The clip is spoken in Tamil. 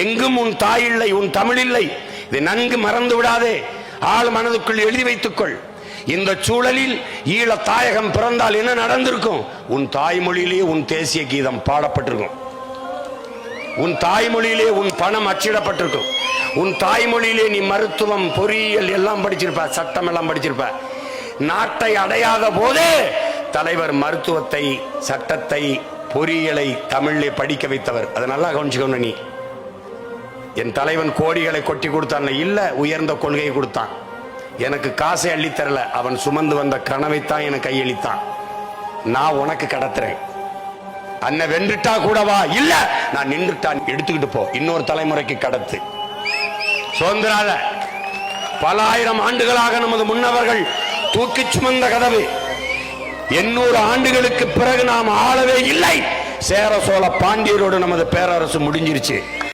எங்கும் உன் தாய் இல்லை, உன் தமிழ் இல்லை. இதை நன்கு மறந்து விடாதே, ஆள் மனதுக்குள் எழுதி வைத்துக்கொள். இந்த சூழலில் ஈழ தாயகம் பிறந்தால் என்ன நடந்திருக்கும்? உன் தாய்மொழியிலே உன் தேசிய கீதம் பாடப்பட்டிருக்கும், உன் தாய்மொழியிலே உன் பணம் அச்சிடப்பட்டிருக்கும், உன் தாய்மொழியிலே நீ மருத்துவம், பொறியியல் எல்லாம் படிச்சிருப்ப, சட்டம் எல்லாம் படிச்சிருப்ப. நாட்டை அடையாத போதே தலைவர் மருத்துவத்தை, சட்டத்தை, பொறியியலை தமிழிலே படிக்க வைத்தவர். அதை நல்லா கவனிச்சுக்கணும். நீ என் தலைவன் கோடிகளை கொட்டி கொடுத்தான் இல்ல, உயர்ந்த கொள்கையை கொடுத்தான். எனக்கு காசை அள்ளித்தரல, அவன் சுமந்து வந்த கனவைத்தான் எனக்கு கையளித்தான். நான் உனக்கு கடத்துறேன், அன்ன வென்றுட்டா கூடவா, இல்ல நான் நின்றுட்டான், எடுத்துக்கிட்டு போ, இன்னொரு தலைமுறைக்கு கடத்து. சுதந்திரால பல ஆயிரம் ஆண்டுகளாக நமது முன்னவர்கள் தூக்கி சுமந்த கதவு 800 ஆண்டுகளுக்கு பிறகு நாம் ஆளவே இல்லை. சேர சோழ பாண்டியரோடு நமது பேரரசு முடிஞ்சிருச்சு.